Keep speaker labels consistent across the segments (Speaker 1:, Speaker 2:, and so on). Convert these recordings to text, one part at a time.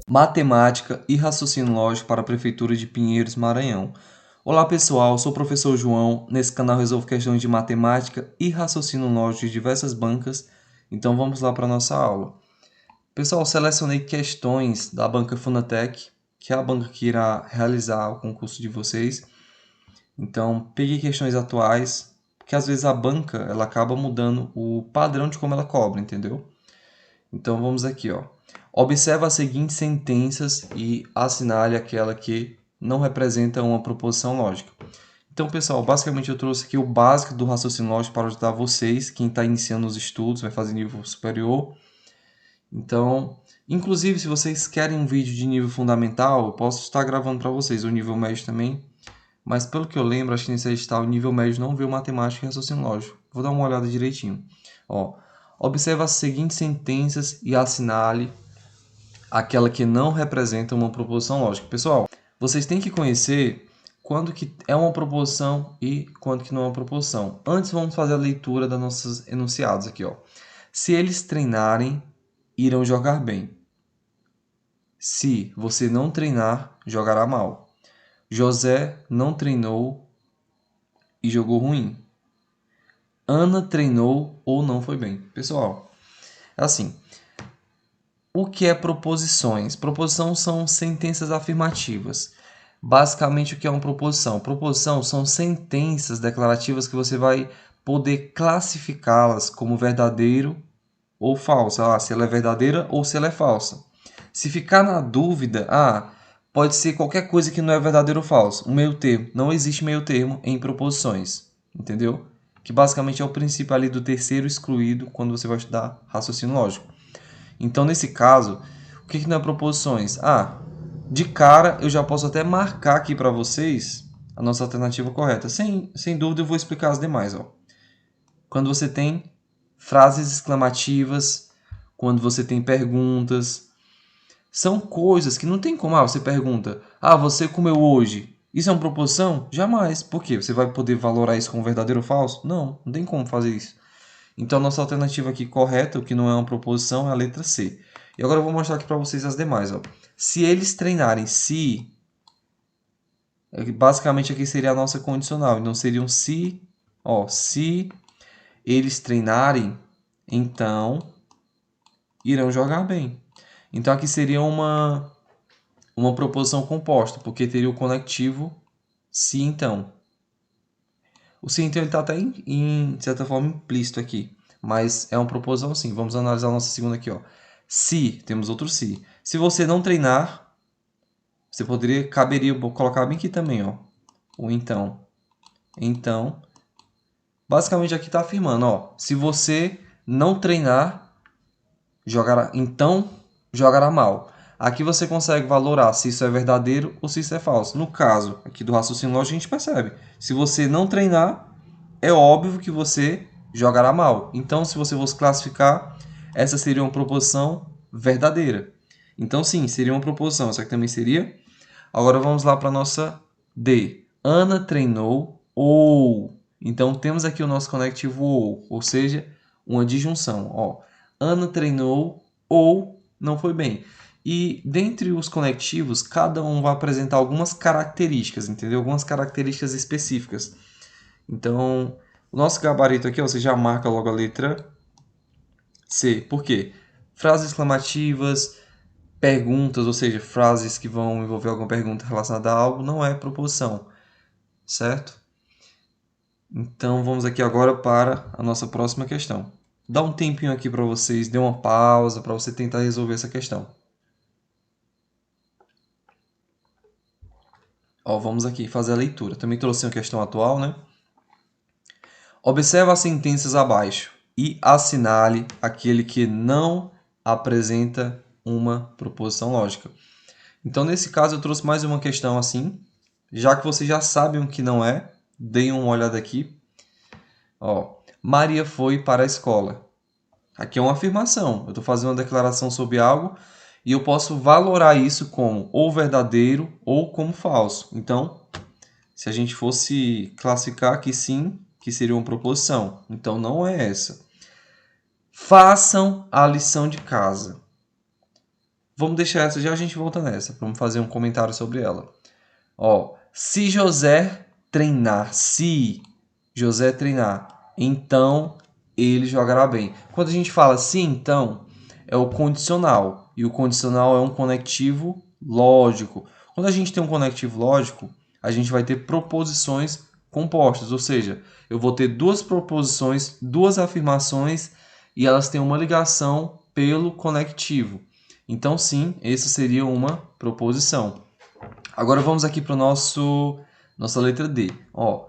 Speaker 1: Matemática e Raciocínio Lógico para a Prefeitura de Pinheiros, Maranhão. Olá pessoal, sou o professor João. Nesse canal resolvo questões de matemática e raciocínio lógico de diversas bancas. Então vamos lá para a nossa aula. Pessoal, selecionei questões da banca Funatec, que é a banca que irá realizar o concurso de vocês. Então peguei questões atuais, porque às vezes a banca ela acaba mudando o padrão de como ela cobra, entendeu? Então vamos aqui, ó. Observa as seguintes sentenças e assinale aquela que não representa uma proposição lógica. Então, pessoal, basicamente eu trouxe aqui o básico do raciocínio lógico para ajudar vocês, quem está iniciando os estudos, vai fazer nível superior. Então, inclusive, se vocês querem um vídeo de nível fundamental, eu posso estar gravando para vocês, o nível médio também. Mas pelo que eu lembro, acho que nesse edital o nível médio não viu matemática e raciocínio lógico. Vou dar uma olhada direitinho. Ó, observa as seguintes sentenças e assinale aquela que não representa uma proposição lógica. Pessoal, vocês têm que conhecer quando que é uma proposição e quando que não é uma proposição. Antes vamos fazer a leitura dos nossos enunciados aqui, ó. Se eles treinarem, irão jogar bem. Se você não treinar, jogará mal. José não treinou e jogou ruim. Ana treinou ou não foi bem. Pessoal, assim, o que é proposições? Proposição são sentenças afirmativas. Basicamente, o que é uma proposição? Proposição são sentenças declarativas que você vai poder classificá-las como verdadeiro ou falsa. Se ela é verdadeira ou se ela é falsa. Se ficar na dúvida, pode ser qualquer coisa que não é verdadeiro ou falso. Um meio termo. Não existe meio termo em proposições. Entendeu? Que basicamente é o princípio ali do terceiro excluído quando você vai estudar raciocínio lógico. Então, nesse caso, o que não é proposições? De cara, eu já posso até marcar aqui para vocês a nossa alternativa correta. Sem dúvida, eu vou explicar as demais. Ó. Quando você tem frases exclamativas, quando você tem perguntas, são coisas que não tem como. Você pergunta, você comeu hoje? Isso é uma proposição? Jamais. Por quê? Você vai poder valorar isso como verdadeiro ou falso? Não tem como fazer isso. Então, a nossa alternativa aqui correta, o que não é uma proposição, é a letra C. E agora eu vou mostrar aqui para vocês as demais. Ó. Se eles treinarem, basicamente aqui seria a nossa condicional. Então, seria um se eles treinarem, então irão jogar bem. Então, aqui seria uma proposição composta, porque teria o conectivo se então. O se então está até, de certa forma, implícito aqui. Mas é uma proposição sim. Vamos analisar a nossa segunda aqui. Ó. Se, temos outro se. Se você não treinar, você caberia colocar bem aqui também. Ó. O então. Então, basicamente aqui está afirmando. Ó, se você não treinar, jogará mal. Aqui você consegue valorar se isso é verdadeiro ou se isso é falso. No caso aqui do raciocínio lógico, a gente percebe. Se você não treinar, é óbvio que você jogará mal. Então, se você fosse classificar, essa seria uma proposição verdadeira. Então, sim, seria uma proposição. Essa aqui também seria. Agora, vamos lá para a nossa D. Ana treinou ou. Então, temos aqui o nosso conectivo ou seja, uma disjunção. Ó, Ana treinou ou não foi bem. E dentre os conectivos, cada um vai apresentar algumas características, entendeu? Algumas características específicas. Então, o nosso gabarito aqui, você já marca logo a letra C. Por quê? Frases exclamativas, perguntas, ou seja, frases que vão envolver alguma pergunta relacionada a algo, não é proposição, certo? Então, vamos aqui agora para a nossa próxima questão. Dá um tempinho aqui para vocês, dê uma pausa para você tentar resolver essa questão. Ó, vamos aqui fazer a leitura. Também trouxe uma questão atual, né? Observe as sentenças abaixo e assinale aquele que não apresenta uma proposição lógica. Então, nesse caso, eu trouxe mais uma questão assim. Já que vocês já sabem o que não é, deem uma olhada aqui. Ó, Maria foi para a escola. Aqui é uma afirmação. Eu estou fazendo uma declaração sobre algo E eu posso valorar isso como ou verdadeiro ou como falso. Então, se a gente fosse classificar aqui, sim, que seria uma proposição. Então, não é essa. Façam a lição de casa. Vamos deixar essa, já a gente volta nessa. Vamos fazer um comentário sobre ela. Ó, se José treinar, então ele jogará bem. Quando a gente fala se então, é o condicional. E o condicional é um conectivo lógico. Quando a gente tem um conectivo lógico, a gente vai ter proposições compostas. Ou seja, eu vou ter duas proposições, duas afirmações e elas têm uma ligação pelo conectivo. Então, sim, essa seria uma proposição. Agora vamos aqui para nossa letra D. Ó,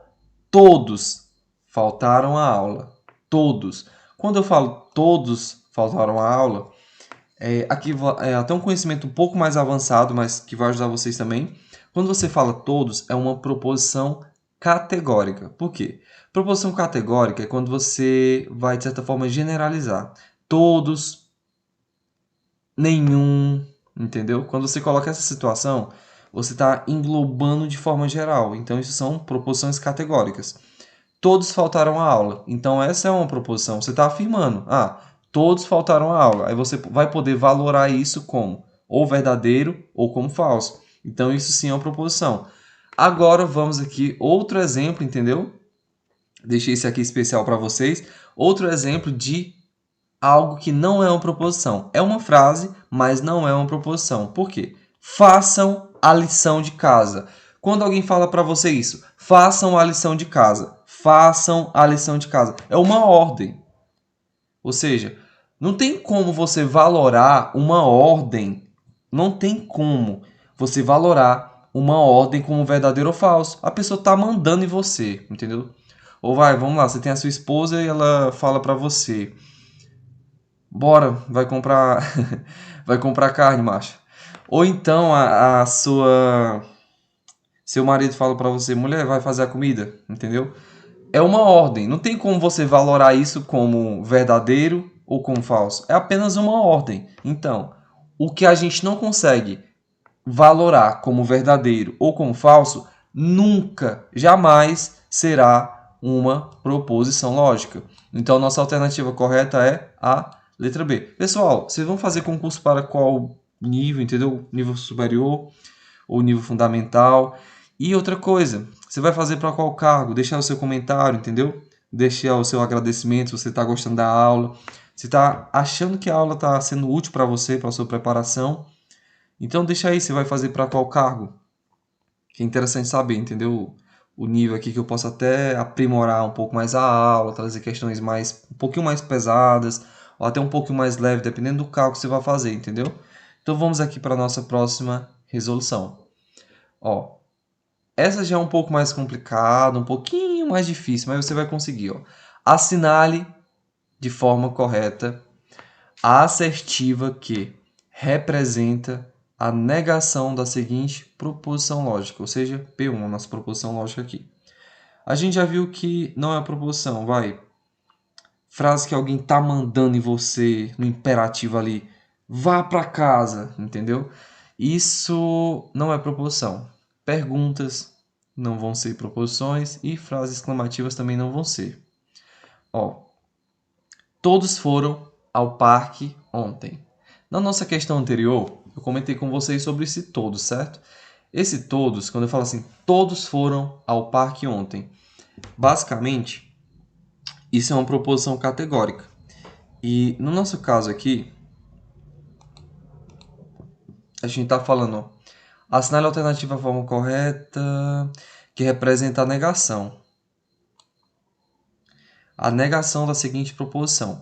Speaker 1: todos faltaram a aula. Todos. Quando eu falo todos faltaram a aula, aqui é até um conhecimento um pouco mais avançado, mas que vai ajudar vocês também. Quando você fala todos, é uma proposição categórica. Por quê? Proposição categórica é quando você vai, de certa forma, generalizar. Todos, nenhum, entendeu? Quando você coloca essa situação, você está englobando de forma geral. Então, isso são proposições categóricas. Todos faltaram à aula. Então, essa é uma proposição. Você está afirmando, todos faltaram à aula. Aí você vai poder valorar isso como ou verdadeiro ou como falso. Então, isso sim é uma proposição. Agora, vamos aqui, outro exemplo, entendeu? Deixei esse aqui especial para vocês. Outro exemplo de algo que não é uma proposição. É uma frase, mas não é uma proposição. Por quê? Façam a lição de casa. Quando alguém fala para você isso, façam a lição de casa. Façam a lição de casa. É uma ordem. Ou seja, não tem como você valorar uma ordem. Não tem como você valorar uma ordem como verdadeiro ou falso. A pessoa está mandando em você, entendeu? Ou vamos lá, você tem a sua esposa e ela fala para você: bora, vai comprar vai comprar carne, macho. Ou então a sua seu marido fala pra você: mulher, vai fazer a comida, entendeu? É uma ordem, não tem como você valorar isso como verdadeiro ou como falso. É apenas uma ordem. Então, o que a gente não consegue valorar como verdadeiro ou como falso, nunca, jamais será uma proposição lógica. Então, nossa alternativa correta é a letra B. Pessoal, vocês vão fazer concurso para qual nível, entendeu? Nível superior ou nível fundamental? E outra coisa, você vai fazer para qual cargo? Deixar o seu comentário, entendeu? Deixar o seu agradecimento se você está gostando da aula. Se está achando que a aula está sendo útil para você, para a sua preparação. Então deixa aí, você vai fazer para qual cargo? Que é interessante saber, entendeu? O nível aqui que eu posso até aprimorar um pouco mais a aula, trazer questões mais um pouquinho mais pesadas, ou até um pouquinho mais leve, dependendo do cargo que você vai fazer, entendeu? Então vamos aqui para a nossa próxima resolução. Ó, essa já é um pouco mais complicada, um pouquinho mais difícil, mas você vai conseguir, ó. Assinale de forma correta a assertiva que representa a negação da seguinte proposição lógica, ou seja, P1, a nossa proposição lógica aqui. A gente já viu que não é a proposição, frase que alguém tá mandando em você, no imperativo ali, vá para casa, entendeu? Isso não é proposição. Perguntas não vão ser proposições e frases exclamativas também não vão ser. Ó, todos foram ao parque ontem. Na nossa questão anterior, eu comentei com vocês sobre esse todos, certo? Esse todos, quando eu falo assim, todos foram ao parque ontem, basicamente, isso é uma proposição categórica. E no nosso caso aqui, a gente está falando, ó, assinale a alternativa à forma correta, que representa a negação. A negação da seguinte proposição.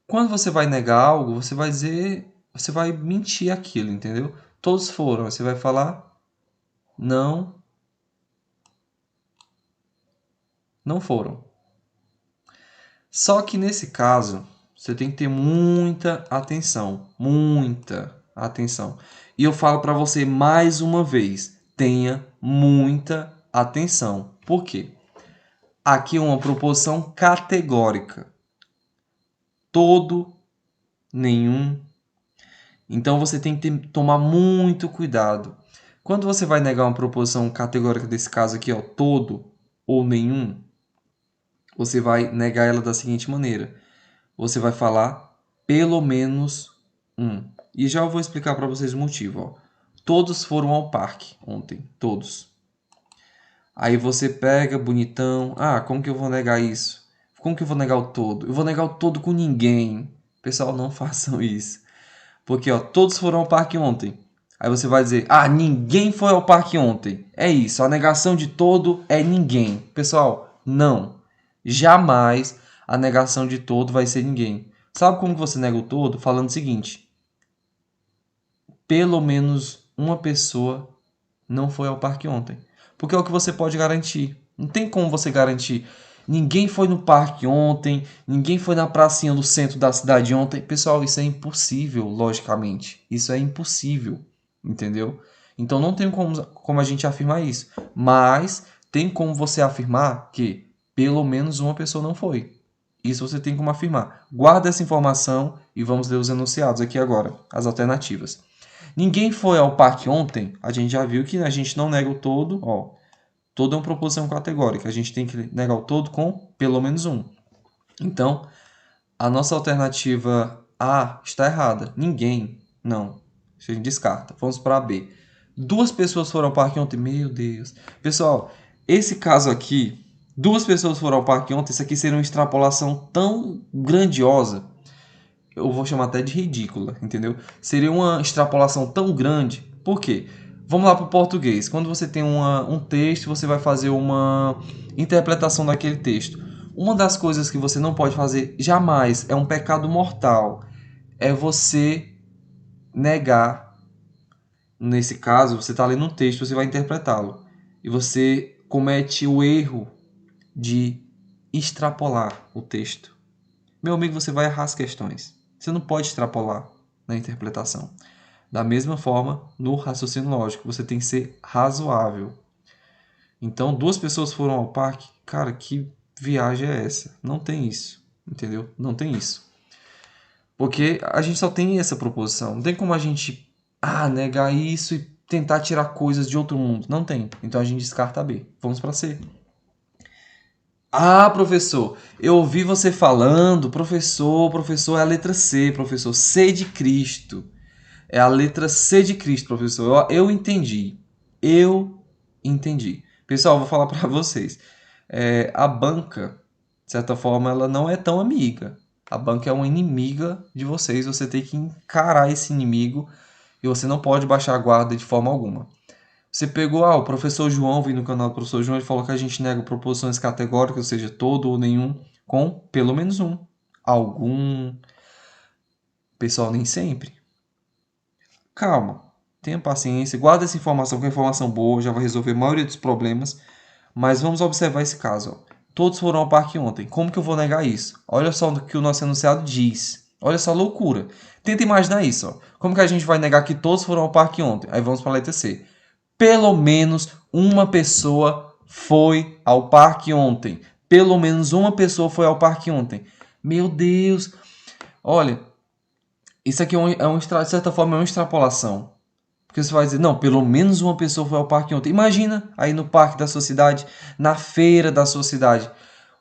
Speaker 1: Quando você vai negar algo, você vai dizer, você vai mentir aquilo, entendeu? Todos foram, você vai falar não, não foram. Só que nesse caso, você tem que ter muita atenção, muita atenção. E eu falo para você mais uma vez, tenha muita atenção. Por quê? Aqui é uma proposição categórica. Todo, nenhum. Então você tem que tomar muito cuidado. Quando você vai negar uma proposição categórica desse caso aqui, ó, todo ou nenhum, você vai negar ela da seguinte maneira. Você vai falar pelo menos um. E já eu vou explicar para vocês o motivo. Ó. Todos foram ao parque ontem. Todos. Aí você pega, bonitão. Ah, como que eu vou negar isso? Como que eu vou negar o todo? Eu vou negar o todo com ninguém. Pessoal, não façam isso. Porque, ó, todos foram ao parque ontem. Aí você vai dizer, ah, ninguém foi ao parque ontem. É isso, a negação de todo é ninguém. Pessoal, não. Jamais a negação de todo vai ser ninguém. Sabe como você nega o todo? Falando o seguinte: pelo menos uma pessoa não foi ao parque ontem. Porque é o que você pode garantir. Não tem como você garantir. Ninguém foi no parque ontem, ninguém foi na pracinha do centro da cidade ontem. Pessoal, isso é impossível, logicamente. Isso é impossível, entendeu? Então não tem como a gente afirmar isso. Mas tem como você afirmar que pelo menos uma pessoa não foi. Isso você tem como afirmar. Guarda essa informação e vamos ler os enunciados aqui agora, as alternativas. Ninguém foi ao parque ontem, a gente já viu que a gente não nega o todo, ó. Todo é uma proposição categórica, a gente tem que negar o todo com pelo menos um. Então, a nossa alternativa A está errada. Ninguém, não. A gente descarta. Vamos para a B. Duas pessoas foram ao parque ontem. Meu Deus. Pessoal, esse caso aqui, duas pessoas foram ao parque ontem, isso aqui seria uma extrapolação tão grandiosa, eu vou chamar até de ridícula, entendeu? Seria uma extrapolação tão grande. Por quê? Vamos lá para o português. Quando você tem um texto, você vai fazer uma interpretação daquele texto. Uma das coisas que você não pode fazer jamais, é um pecado mortal, é você negar. Nesse caso, você está lendo um texto, você vai interpretá-lo. E você comete o erro de extrapolar o texto. Meu amigo, você vai errar as questões. Você não pode extrapolar na interpretação. Da mesma forma, no raciocínio lógico, você tem que ser razoável. Então, duas pessoas foram ao parque. Cara, que viagem é essa? Não tem isso, entendeu? Não tem isso. Porque a gente só tem essa proposição. Não tem como a gente negar isso e tentar tirar coisas de outro mundo. Não tem. Então a gente descarta B. Vamos para C. Ah, professor, eu ouvi você falando, professor, é a letra C, professor, C de Cristo. É a letra C de Cristo, professor. Eu entendi. Eu entendi. Pessoal, vou falar para vocês. A banca, de certa forma, ela não é tão amiga. A banca é uma inimiga de vocês. Você tem que encarar esse inimigo e você não pode baixar a guarda de forma alguma. Você pegou, o professor João, vi no canal do professor João, ele falou que a gente nega proposições categóricas, ou seja, todo ou nenhum, com pelo menos um. Algum. Pessoal, nem sempre. Calma, tenha paciência, guarda essa informação, que é informação boa, já vai resolver a maioria dos problemas. Mas vamos observar esse caso. Ó. Todos foram ao parque ontem. Como que eu vou negar isso? Olha só o que o nosso enunciado diz. Olha só a loucura. Tenta imaginar isso. Ó. Como que a gente vai negar que todos foram ao parque ontem? Aí vamos para a letra C. Pelo menos uma pessoa foi ao parque ontem. Pelo menos uma pessoa foi ao parque ontem. Meu Deus. Olha, isso aqui de certa forma é uma extrapolação. Porque você vai dizer, não, pelo menos uma pessoa foi ao parque ontem. Imagina aí no parque da sua cidade, na feira da sua cidade.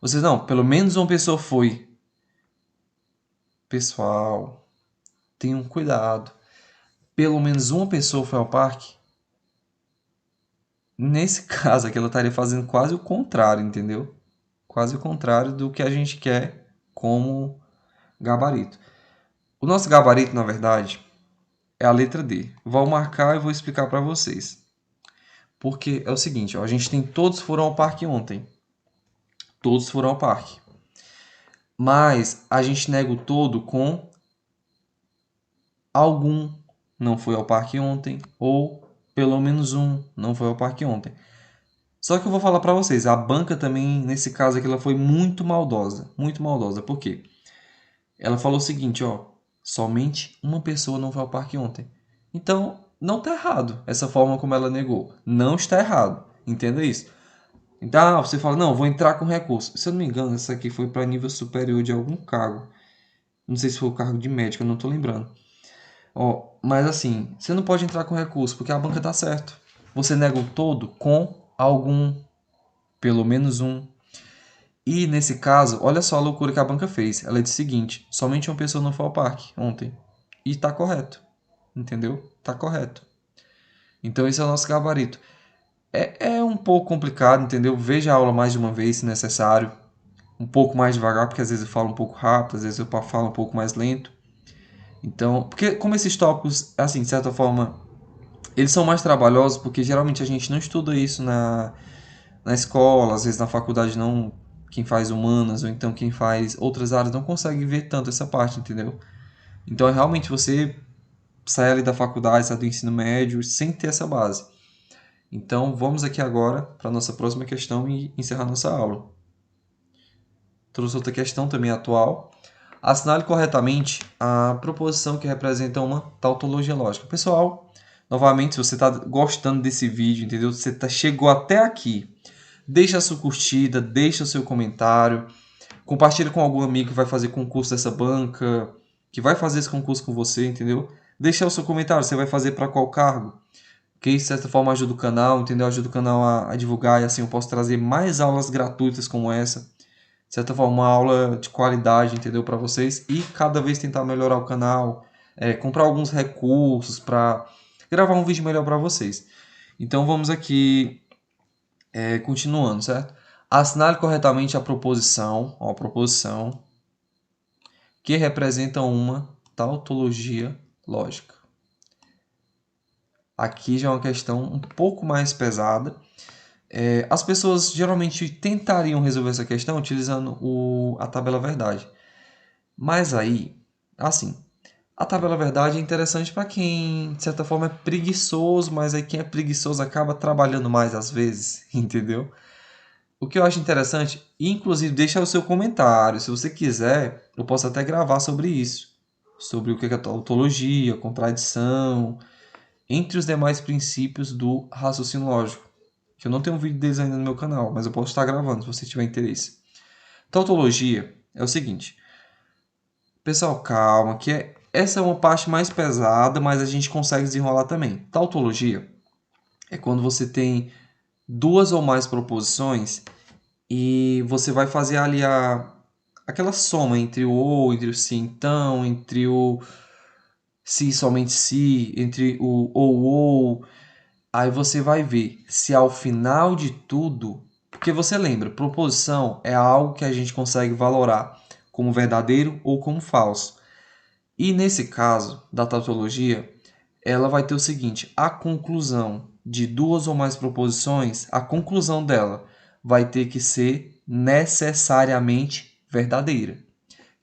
Speaker 1: Você, não, pelo menos uma pessoa foi. Pessoal, tenham cuidado. Pelo menos uma pessoa foi ao parque. Nesse caso aqui, ela estaria fazendo quase o contrário, entendeu? Quase o contrário do que a gente quer como gabarito. O nosso gabarito, na verdade, é a letra D. Vou marcar e vou explicar para vocês. Porque é o seguinte, ó, a gente tem todos foram ao parque ontem. Todos foram ao parque. Mas a gente nega o todo com algum não foi ao parque ontem ou pelo menos um não foi ao parque ontem. Só que eu vou falar para vocês, a banca também, nesse caso aqui, ela foi muito maldosa. Muito maldosa. Por quê? Ela falou o seguinte, ó, somente uma pessoa não foi ao parque ontem. Então, não está errado essa forma como ela negou. Não está errado. Entenda isso. Então, você fala, não, vou entrar com recurso. Se eu não me engano, essa aqui foi para nível superior de algum cargo. Não sei se foi o cargo de médico, eu não estou lembrando. Ó, mas assim, você não pode entrar com recurso, porque a banca tá certo. Você nega o todo com algum, pelo menos um. E nesse caso, olha só a loucura que a banca fez. Ela disse o seguinte: somente uma pessoa não foi ao parque ontem. E tá correto. Entendeu? Tá correto. Então esse é o nosso gabarito. É um pouco complicado, entendeu? Veja a aula mais de uma vez se necessário. Um pouco mais devagar, porque às vezes eu falo um pouco rápido, às vezes eu falo um pouco mais lento. Então, porque como esses tópicos, assim, de certa forma, eles são mais trabalhosos, porque geralmente a gente não estuda isso na escola, às vezes na faculdade não, quem faz humanas ou então quem faz outras áreas não consegue ver tanto essa parte, entendeu? Então é realmente você sai ali da faculdade, sai do ensino médio sem ter essa base. Então vamos aqui agora para a nossa próxima questão e encerrar nossa aula. Trouxe outra questão também atual. Assinale corretamente a proposição que representa uma tautologia lógica. Pessoal, novamente, se você está gostando desse vídeo, entendeu? Você chegou até aqui, deixa a sua curtida, deixa o seu comentário, compartilha com algum amigo que vai fazer concurso dessa banca, que vai fazer esse concurso com você, entendeu? Deixa o seu comentário, você vai fazer para qual cargo? Que isso, de certa forma, ajuda o canal, entendeu? Ajuda o canal a divulgar e assim eu posso trazer mais aulas gratuitas como essa. De certa forma, uma aula de qualidade, entendeu? Para vocês e cada vez tentar melhorar o canal, comprar alguns recursos para gravar um vídeo melhor para vocês. Então vamos aqui continuando, certo? Assinale corretamente a proposição, ó, a proposição que representa uma tautologia lógica. Aqui já é uma questão um pouco mais pesada. As pessoas geralmente tentariam resolver essa questão utilizando a tabela verdade. Mas aí, assim, a tabela verdade é interessante para quem, de certa forma, é preguiçoso, mas aí quem é preguiçoso acaba trabalhando mais às vezes, entendeu? O que eu acho interessante, inclusive, deixa o seu comentário. Se você quiser, eu posso até gravar sobre isso. Sobre o que é tautologia, contradição, entre os demais princípios do raciocínio lógico. Que eu não tenho um vídeo deles ainda no meu canal, mas eu posso estar gravando se você tiver interesse. Tautologia é o seguinte. Pessoal, calma, essa é uma parte mais pesada, mas a gente consegue desenrolar também. Tautologia é quando você tem duas ou mais proposições e você vai fazer ali aquela soma entre o ou, entre o se então, entre o se somente se, entre o ou. Aí você vai ver se ao final de tudo, porque você lembra, proposição é algo que a gente consegue valorar como verdadeiro ou como falso. E nesse caso da tautologia, ela vai ter o seguinte: a conclusão de duas ou mais proposições, a conclusão dela vai ter que ser necessariamente verdadeira,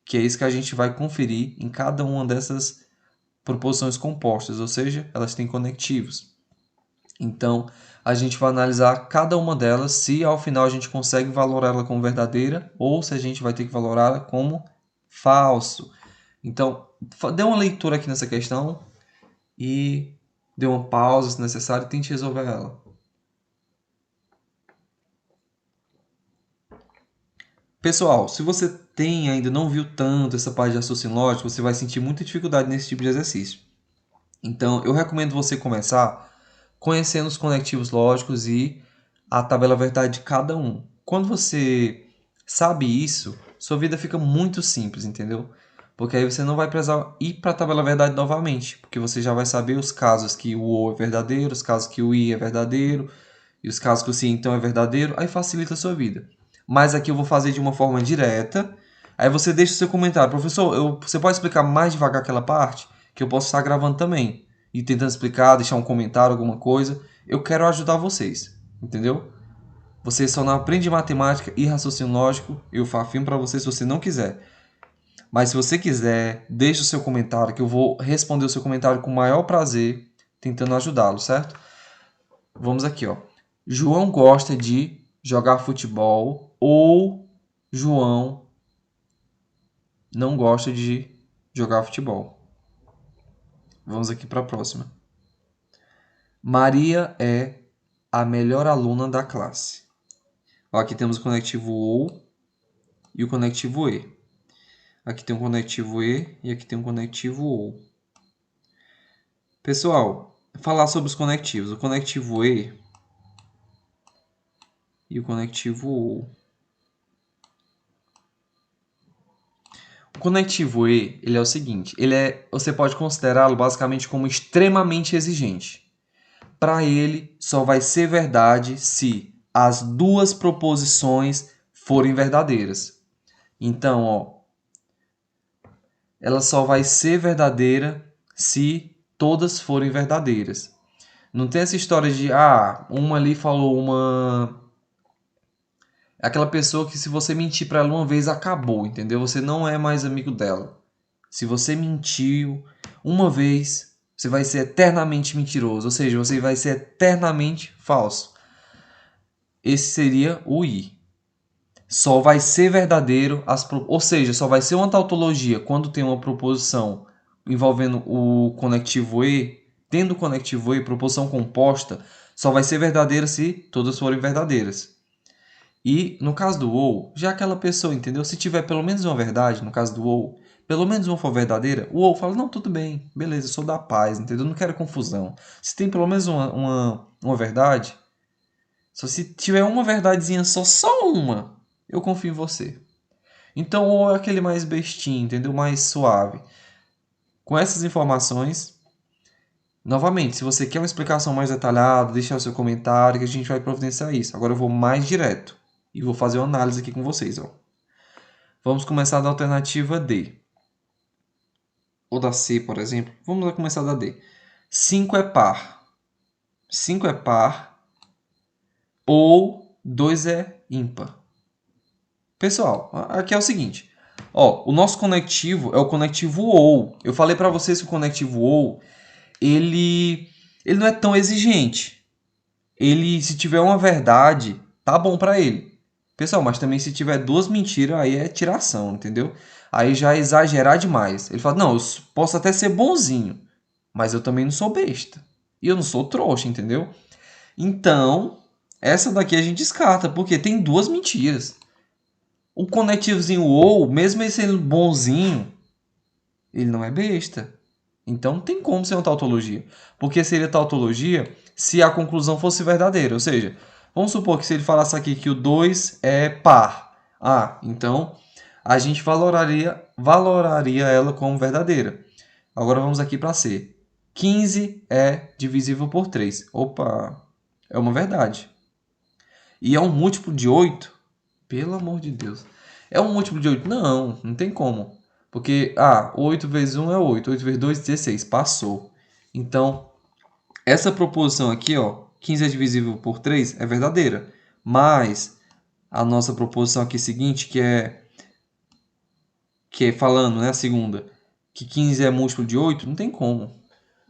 Speaker 1: que é isso que a gente vai conferir em cada uma dessas proposições compostas, ou seja, elas têm conectivos. Então, a gente vai analisar cada uma delas se ao final a gente consegue valorar ela como verdadeira ou se a gente vai ter que valorá-la como falso. Então, dê uma leitura aqui nessa questão e dê uma pausa se necessário e tente resolver ela. Pessoal, se você ainda não viu tanto essa parte de raciocínio lógico, você vai sentir muita dificuldade nesse tipo de exercício. Então, eu recomendo você começar conhecendo os conectivos lógicos e a tabela verdade de cada um. Quando você sabe isso, sua vida fica muito simples, entendeu? Porque aí você não vai precisar ir para a tabela verdade novamente, porque você já vai saber os casos que o ou é verdadeiro, os casos que o i é verdadeiro, e os casos que o se então é verdadeiro, aí facilita a sua vida. Mas aqui eu vou fazer de uma forma direta. Aí você deixa o seu comentário. Professor, você pode explicar mais devagar aquela parte? Que eu posso estar gravando também. E tentando explicar, deixar um comentário, alguma coisa. Eu quero ajudar vocês. Entendeu? Você só não aprende matemática e raciocínio lógico. Eu afirmo para você se você não quiser. Mas se você quiser, deixe o seu comentário que eu vou responder o seu comentário com o maior prazer, tentando ajudá-lo, certo? Vamos aqui, ó. João gosta de jogar futebol ou João não gosta de jogar futebol. Vamos aqui para a próxima. Maria é a melhor aluna da classe. Ó, aqui temos o conectivo ou e o conectivo e. Aqui tem um conectivo e aqui tem um conectivo ou. Pessoal, falar sobre os conectivos. O conectivo E e o conectivo O. O conectivo E, ele é o seguinte, você pode considerá-lo basicamente como extremamente exigente. Para ele, só vai ser verdade se as duas proposições forem verdadeiras. Então, ó, ela só vai ser verdadeira se todas forem verdadeiras. Não tem essa história de, uma ali falou uma. É aquela pessoa que se você mentir para ela uma vez, acabou, entendeu? Você não é mais amigo dela. Se você mentiu uma vez, você vai ser eternamente mentiroso. Ou seja, você vai ser eternamente falso. Esse seria o I. Só vai ser verdadeiro, ou seja, só vai ser uma tautologia quando tem uma proposição envolvendo o conectivo E, tendo o conectivo E, proposição composta, só vai ser verdadeira se todas forem verdadeiras. E no caso do ou, já aquela pessoa, entendeu? Se tiver pelo menos uma verdade, no caso do ou, pelo menos uma for verdadeira, o ou fala, não, tudo bem, beleza, eu sou da paz, entendeu? Não quero confusão. Se tem pelo menos uma verdade, só se tiver uma verdadezinha só uma, eu confio em você. Então, ou é aquele mais bestinho, entendeu? Mais suave. Com essas informações, novamente, se você quer uma explicação mais detalhada, deixa o seu comentário que a gente vai providenciar isso. Agora eu vou mais direto e vou fazer uma análise aqui com vocês, ó. Vamos começar da alternativa D. Ou da C, por exemplo. Vamos começar da D. 5 é par. 5 é par ou 2 é ímpar. Pessoal, aqui é o seguinte. Ó, o nosso conectivo é o conectivo OU. Eu falei para vocês que o conectivo OU, ele não é tão exigente. Ele, se tiver uma verdade, tá bom para ele. Pessoal, mas também se tiver duas mentiras, aí é tiração, entendeu? Aí já é exagerar demais. Ele fala, não, eu posso até ser bonzinho, mas eu também não sou besta. E eu não sou trouxa, entendeu? Então, essa daqui a gente descarta, porque tem duas mentiras. O conectivozinho ou, mesmo ele sendo bonzinho, ele não é besta. Então não tem como ser uma tautologia. Porque seria tautologia se a conclusão fosse verdadeira. Ou seja, vamos supor que se ele falasse aqui que o 2 é par. Então a gente valoraria ela como verdadeira. Agora vamos aqui para C. 15 é divisível por 3. Opa, é uma verdade. E é um múltiplo de 8? Pelo amor de Deus. É um múltiplo de 8? Não, não tem como. Porque, 8 vezes 1 é 8, 8 vezes 2 é 16, passou. Então, essa proposição aqui, ó, 15 é divisível por 3, é verdadeira. Mas, a nossa proposição aqui seguinte, que é falando, né, a segunda, que 15 é múltiplo de 8, não tem como.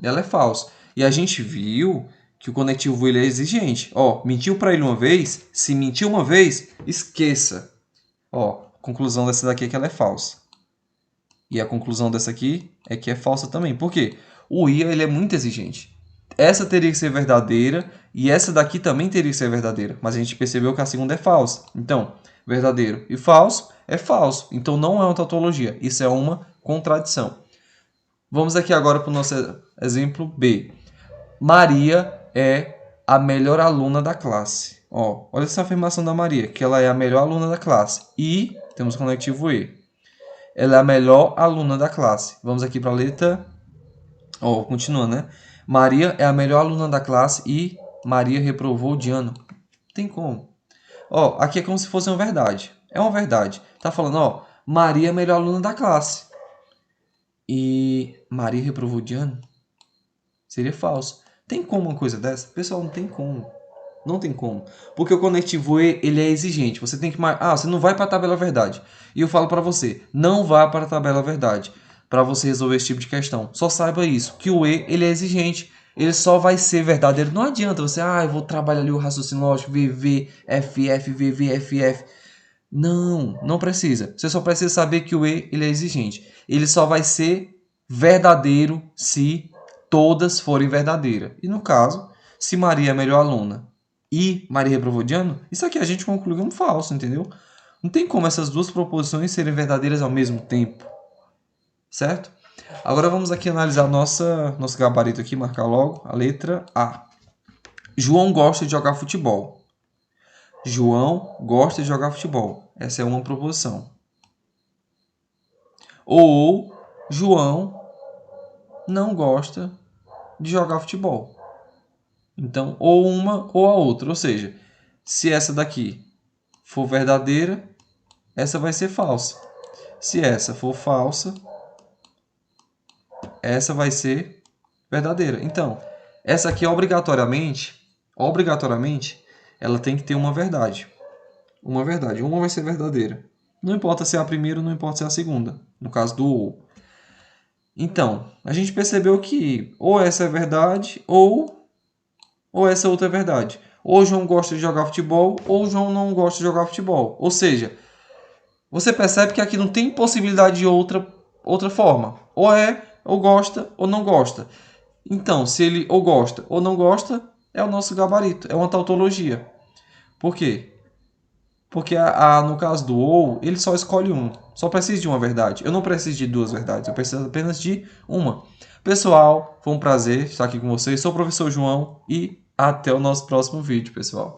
Speaker 1: Ela é falsa. E a gente viu que o conectivo ele é exigente. Ó, mentiu para ele uma vez, se mentiu uma vez, esqueça. Ó, a conclusão dessa daqui é que ela é falsa. E a conclusão dessa aqui é que é falsa também. Por quê? O IA ele é muito exigente. Essa teria que ser verdadeira e essa daqui também teria que ser verdadeira. Mas a gente percebeu que a segunda é falsa. Então, verdadeiro e falso é falso. Então não é uma tautologia. Isso é uma contradição. Vamos aqui agora para o nosso exemplo B. Maria é a melhor aluna da classe. Ó, olha essa afirmação da Maria, que ela é a melhor aluna da classe. E temos o conectivo E. Ela é a melhor aluna da classe. Vamos aqui para a letra... Ó, continuando, né? Maria é a melhor aluna da classe e Maria reprovou de ano. Tem como. Ó, aqui é como se fosse uma verdade. É uma verdade. Tá falando, ó, Maria é a melhor aluna da classe. E Maria reprovou de ano? Seria falso. Tem como uma coisa dessa? Pessoal, não tem como. Não tem como. Porque o conectivo E, ele é exigente. Você tem que... você não vai para a tabela verdade. E eu falo para você, não vá para a tabela verdade para você resolver esse tipo de questão. Só saiba isso, que o E, ele é exigente. Ele só vai ser verdadeiro. Não adianta você, eu vou trabalhar ali o raciocínio lógico, VV, FF, VV, FF. Não, não precisa. Você só precisa saber que o E, ele é exigente. Ele só vai ser verdadeiro se todas forem verdadeiras. E no caso, se Maria é a melhor aluna e Maria reprovou de ano, isso aqui a gente conclui como falso, entendeu? Não tem como essas duas proposições serem verdadeiras ao mesmo tempo, certo? Agora vamos aqui analisar nosso gabarito aqui, marcar logo a letra A. João gosta de jogar futebol. João gosta de jogar futebol. Essa é uma proposição. Ou João não gosta de jogar futebol. Então, ou uma ou a outra. Ou seja, se essa daqui for verdadeira, essa vai ser falsa. Se essa for falsa, essa vai ser verdadeira. Então, essa aqui obrigatoriamente, ela tem que ter uma verdade. Uma verdade. Uma vai ser verdadeira. Não importa se é a primeira, não importa se é a segunda. No caso do ou. Então, a gente percebeu que ou essa é verdade ou essa outra é verdade. Ou o João gosta de jogar futebol ou o João não gosta de jogar futebol. Ou seja, você percebe que aqui não tem possibilidade de outra forma. Ou é, ou gosta, ou não gosta. Então, se ele ou gosta ou não gosta, é o nosso gabarito, é uma tautologia. Por quê? Porque no caso do ou, ele só escolhe um. Só precisa de uma verdade. Eu não preciso de duas verdades, eu preciso apenas de uma. Pessoal, foi um prazer estar aqui com vocês. Sou o professor João e até o nosso próximo vídeo, pessoal.